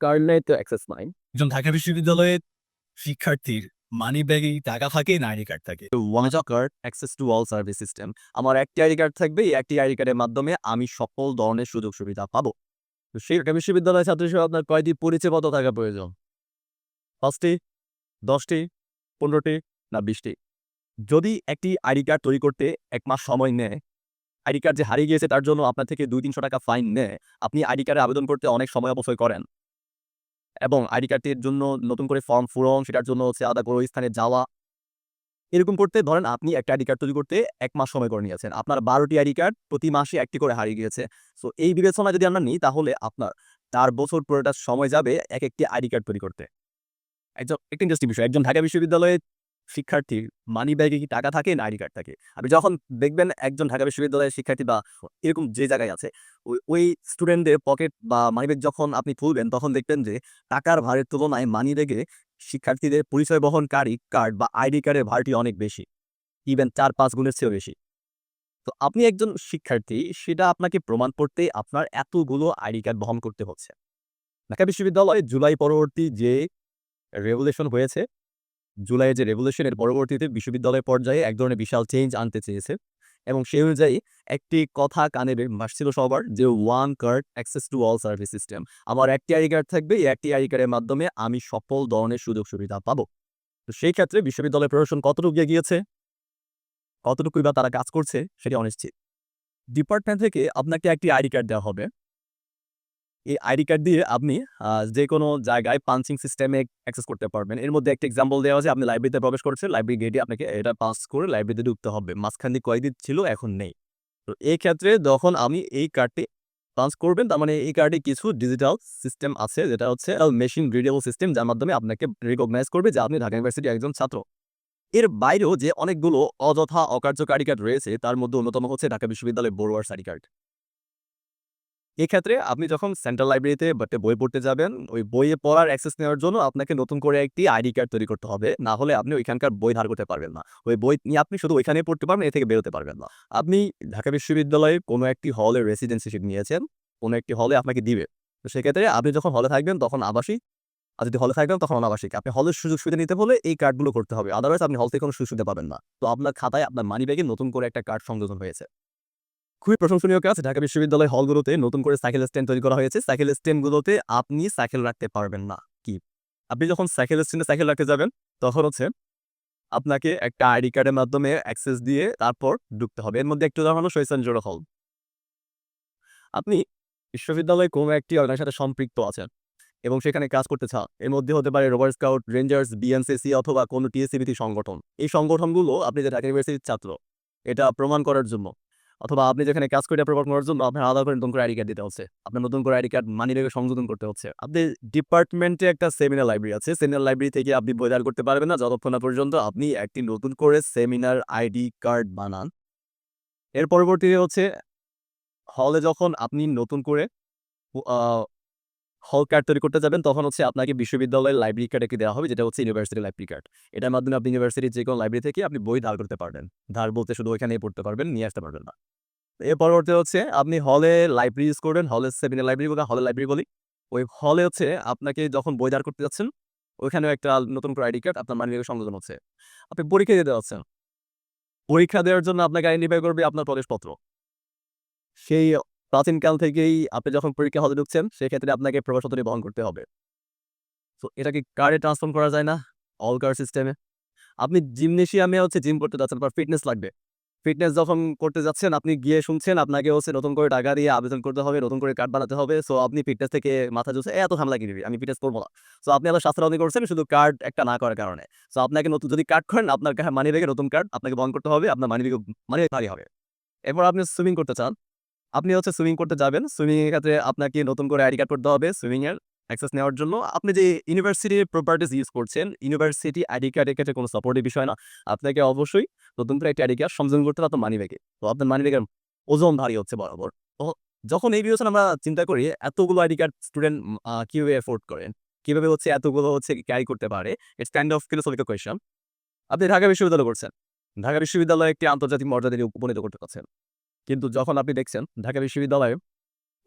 Card নাই তো access নাই। একজন ঢাকা বিশ্ববিদ্যালয়ের শিক্ষার্থীর মানি ব্যাগেই টাকা থাকে না আইডি কার্ড থাকে? One card access to all service system. আমার একটি আইডি কার্ড থাকবে। এই একটি আইডি কার্ডের মাধ্যমে আমি সকল ধরনের সুযোগ সুবিধা পাবো। তো সেই ঢাকা বিশ্ববিদ্যালয়ের ছাত্র হিসেবে আপনার কয়টি পরিচয়পত্র থাকা প্রয়োজন? ৫ টি, ১০ টি, ১৫ টি না ২০ টি? যদি একটি আইডি কার্ড তৈরি করতে ১ মাস সময় নেয়, আইডি কার্ড যে হারিয়ে গিয়েছে তার জন্য আপনার থেকে ৳২০০-৩০০ ফাইন নেয়, আপনি আইডি কার্ডে আবেদন করতে অনেক সময় অপচয় করেন এবং আইডি কার্ডটির জন্য নতুন করে ফর্ম পূরণ, সেটার জন্য হচ্ছে আলাদা করে ওই স্থানে যাওয়া। এরকম করতে ধরেন আপনি একটা আইডি কার্ড তৈরি করতে ১ মাস সময় করে নিয়েছেন। আপনার ১২ টি আইডি কার্ড প্রতি মাসে ১ টি করে হারিয়ে গিয়েছে। সো এই বিবেচনায় যদি আমরা নিই তাহলে আপনার ৪ বছর পুরোটা সময় যাবে একেকটি আইডি কার্ড তৈরি করতে। একটা ইন্টারেস্টিং বিষয়। একজন ঢাকা বিশ্ববিদ্যালয়ের শিক্ষার্থীর মানি ব্যাগে কি টাকা থাকে না আইডি কার্ড থাকে? আপনি যখন দেখবেন একজন ঢাকা বিশ্ববিদ্যালয়ের শিক্ষার্থী বা এরকম যে জায়গায় আছে, ওই স্টুডেন্টদের পকেট বা মানি ব্যাগ যখন আপনি খুলবেন তখন দেখবেন যে টাকার ভারের তুলনায় মানি ব্যাগে শিক্ষার্থীদের পরিচয় বহনকারী কার্ড বা আইডি কার্ডের ভারটি অনেক বেশি। ইভেন ৪-৫ গুণের চেয়েও বেশি। তো আপনি একজন শিক্ষার্থী, সেটা আপনাকে প্রমাণ করতে আপনার এতগুলো আইডি কার্ড বহন করতে হচ্ছে। ঢাকা বিশ্ববিদ্যালয়ে জুলাই পরবর্তী যে রেভুলেশন হয়েছে, জুলাইয়ের যে রেভুলেশন এর পরবর্তীতে বিশ্ববিদ্যালয় পর্যায়ে এক ধরনের বিশাল চেঞ্জ আনতে চেয়েছে এবং সেই অনুযায়ী একটি কথা কানে ভাসছিল সবার যে one card access to all service system. আমার একটি আইডি কার্ড থাকবে, এই একটি আইডি কার্ডের মাধ্যমে আমি সকল ধরনের সুযোগ সুবিধা পাবো। তো সেই ক্ষেত্রে বিশ্ববিদ্যালয় প্রশাসন কতটুকু এগিয়েছে, কতটুকুই বা তারা কাজ করছে সেটি অনিশ্চিত। ডিপার্টমেন্ট থেকে আপনাকে একটি আইডি কার্ড দেওয়া হবে। এই আইডি কার্ড দিয়ে আপনি যেকোনো জায়গায় পাঞ্চিং সিস্টেমে অ্যাক্সেস করতে পারবেন। এর মধ্যে একটা এক্সাম্পল দেওয়া আছে, আপনি লাইব্রেরিতে প্রবেশ করেছেন, লাইব্রেরি গেটে আপনাকে এটা পাস করে লাইব্রেরিতে ঢুকতে হবে। মাঝখান দিয়ে কয়েকদিন ছিল, এখন নেই। তো এই ক্ষেত্রে যখন আমি এই কার্ডটি পাঞ্চ করবেন, তার মানে এই কার্ডে কিছু ডিজিটাল সিস্টেম আছে, যেটা হচ্ছে মেশিন রিডেবল সিস্টেম, যার মাধ্যমে আপনাকে রিকগনাইজ করবে যে আপনি ঢাকা ইউনিভার্সিটির একজন ছাত্র। এর বাইরেও যে অনেকগুলো অযথা অকার্যকর আইডি কার্ড রয়েছে, তার মধ্যে অন্যতম হচ্ছে ঢাকা বিশ্ববিদ্যালয়ের বড়ুয়ার্স আইডি কার্ড। এক্ষেত্রে আপনি যখন সেন্ট্রাল লাইব্রেরিতে বই পড়তে যাবেন, ওই বইয়ে পড়ার অ্যাক্সেস নেওয়ার জন্য আপনাকে নতুন করে একটি আইডি কার্ড তৈরি করতে হবে। না হলে আপনি ওইখানকার বই ধার করতে পারবেন না। ওই বই নিয়ে আপনি শুধু ওইখানেই পড়তে পারবেন, এ থেকে বেরোতে পারবেন না। আপনি ঢাকা বিশ্ববিদ্যালয়ে কোনো একটি হলে রেসিডেন্সিশিপ নিয়েছেন, কোনো একটি হলে আপনাকে দিবে। তো সেক্ষেত্রে আপনি যখন হলে থাকবেন তখন আবাসিক, আর যদি হলে থাকবেন তখন অনাবাসিক। আপনি হলের সুযোগ সুবিধা নিতে হলে এই কার্ডগুলো করতে হবে। আদারওয়াইজ আপনি হল থেকে কোনো সুযোগ সুবিধা পাবেন না। তো আপনার খাতায় আপনার মানিব্যাগে নতুন করে একটা কার্ড সংযোজন হয়েছে। খুবই প্রশংসনীয় কাজ। ঢাকা বিশ্ববিদ্যালয় হলগুলোতে নতুন করে সাইকেল স্ট্যান্ড তৈরি করা হয়েছে। সাইকেল স্ট্যান্ডগুলোতে আপনি সাইকেল রাখতে পারবেন না। কি? আপনি যখন সাইকেল স্ট্যান্ডে সাইকেল রাখতে যাবেন, তখন হচ্ছে আপনাকে একটা আইডি কার্ডের মাধ্যমে অ্যাক্সেস দিয়ে তারপর ঢুকতে হবে। এর মধ্যে একটি উদাহরণ হলো শহীদ সঞ্জুর হল। আপনি বিশ্ববিদ্যালয়ে কোনো একটি অর্গানাইজেশনের সাথে সম্পৃক্ত আছেন এবং সেখানে কাজ করতে চান। এর মধ্যে হতে পারে রোভার স্কাউট, রেঞ্জার্স, বিএনসিসি অথবা কোনো টিএসসিভিটি সংগঠন। এই সংগঠনগুলো আপনি যে ঢাকা ইউনিভার্সিটির ছাত্র, এটা প্রমাণ করার জন্য অথবা আপনি যেখানে কাজ করে এটা প্রমাণ করার জন্য আপনার আলাদা করে নতুন করে আইডি কার্ড দিতে হচ্ছে। আপনার নতুন করে আইডি কার্ড মানিব্যাগে সংযোজন করতে হচ্ছে। আপনি ডিপার্টমেন্টে একটা সেমিনার লাইব্রেরি আছে। সেমিনার লাইব্রেরি থেকে আপনি বই ধার করতে পারবেন না যতক্ষণ না পর্যন্ত আপনি একটি নতুন করে সেমিনার আইডি কার্ড বানান। এর পরবর্তীতে হচ্ছে হলে যখন আপনি নতুন করে আ হল কার্ড তৈরি করতে যাবেন, তখন হচ্ছে আপনাকে বিশ্ববিদ্যালয়ের লাইব্রেরি কার্ড একটি দেওয়া হবে, যেটা হচ্ছে ইউনিভার্সিটি লাইব্রেরি কার্ড। এটার মাধ্যমে আপনি ইউনিভার্সিটির যেকোনো লাইব্রেরি থেকে আপনি বই ধার করতে পারবেন। ধার বলতে শুধু ওইখানেই পড়তে পারবেন, নিয়ে আসতে পারবেন না। এর পরবর্তী হচ্ছে আপনি হলে লাইব্রেরি ইউজ করবেন, হলে সেমিনার লাইব্রেরি বলি, হলের লাইব্রেরি বলি। ওই হলে হচ্ছে আপনাকে যখন বই ধার করতে যাচ্ছেন, ওইখানেও একটা নতুন করে আইডি কার্ড আপনার মানিব্যাগে সংযোজন হচ্ছে। আপনি পরীক্ষা দিতে যাচ্ছেন। পরীক্ষা দেওয়ার জন্য আপনাকে আইডেন্টিফাই করবে আপনার প্রবেশপত্র। সেই প্রাচীনকাল থেকেই আপনি যখন পরীক্ষা হলে ঢুকছেন, সেক্ষেত্রে আপনাকে প্রবেশপত্রটি বহন করতে হবে। তো এটা কি কার্ডে ট্রান্সফর্ম করা যায় না? অল কার্ড সিস্টেমে। আপনি জিমনেশিয়ামে হচ্ছে জিম করতে যাচ্ছেন, আপনার ফিটনেস লাগবে। ফিটনেস যখন করতে যাচ্ছেন, আপনি গিয়ে শুনছেন আপনাকে হচ্ছে নতুন করে টাকা দিয়ে আবেদন করতে হবে, নতুন করে কার্ড বানাতে হবে। সো আপনি ফিটনেস থেকে মাথা ঝুলছে, এত ঝামেলা কি দিবি? আমি ফিটনেস করব না। সো আপনি আবার স্বাস্থ্যবাদী করছেন শুধু কার্ড একটা না করার কারণে। সো আপনাকে নতুন যদি কার্ড করেন, আপনার মানিব্যাগে নতুন কার্ড আপনাকে বহন করতে হবে, আপনার মানিব্যাগ ভারী হবে। এরপর আপনি সুইমিং করতে চান। আপনি হচ্ছে সুইমিং করতে যাবেন। সুইমিং এর ক্ষেত্রে আপনাকে নতুন করে আইডি কার্ড করতে হবে সুইমিং এর অ্যাক্সেস নেওয়ার জন্য। আপনি যে ইউনিভার্সিটির প্রপার্টিজ ইউজ করছেন, ইউনিভার্সিটি আইডি কার্ডের ক্ষেত্রে কোনো সাপোর্টের বিষয় না। আপনাকে অবশ্যই নতুন করে একটা আইডি কার্ড সংযোজন করতে হবে আপনার মানিব্যাগে। তো আপনার মানিব্যাগের ওজন ভারী হচ্ছে বরাবর। তো যখন এই বিবেচনা আমরা চিন্তা করি এতগুলো আইডি কার্ড স্টুডেন্ট কিভাবে এফোর্ড করেন? কিভাবে হচ্ছে এতগুলো হচ্ছে ক্যারি করতে পারে? It's kind of philosophical question. আপনি ঢাকা বিশ্ববিদ্যালয়ে করছেন। ঢাকা বিশ্ববিদ্যালয়ে একটি আন্তর্জাতিক মর্যাদায় উপনীত করতে চাচ্ছেন। কিন্তু যখন আপনি দেখছেন ঢাকা বিশ্ববিদ্যালয়ে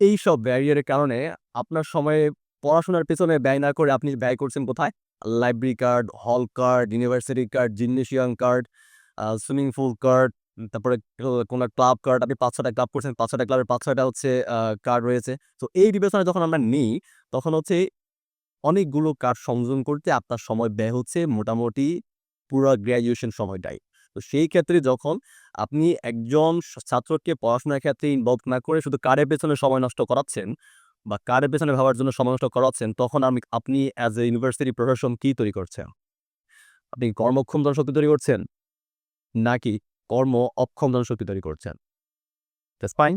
এইসব ব্যারিয়ারের কারণে আপনার সময়ে পড়াশোনার পেছনে ব্যয় না করে আপনি ব্যয় করছেন কোথায়? লাইব্রেরি কার্ড, হল card, university card, gymnasium card, swimming pool card, তারপরে কোনো ক্লাব কার্ড। আপনি ৫-৬ টা ক্লাব করছেন, ৫-৬ টা ক্লাবের ৫-৬ টা হচ্ছে কার্ড রয়েছে। তো এই বিবেচনায় যখন আমরা নিই, তখন হচ্ছে অনেকগুলো কার্ড সংযোজন করতে আপনার সময় ব্যয় হচ্ছে মোটামুটি পুরা গ্র্যাজুয়েশন সময়টাই। তো সেই ক্ষেত্রে যখন আপনি একজন ছাত্রকে পড়াশোনার ক্ষেত্রে ইনভলভ না করে শুধু কার্ডের পেছনে সময় নষ্ট করাচ্ছেন বা কার্ডের পেছনে ভাবার জন্য সময় নষ্ট করাচ্ছেন, তখন আপনি অ্যাজ এ ইউনিভার্সিটি প্রশাসন কি তৈরি করছেন? আপনি কর্মক্ষম জনশক্তি তৈরি করছেন? নাকি কর্ম অক্ষম জনশক্তি তৈরি করছেন? That's fine.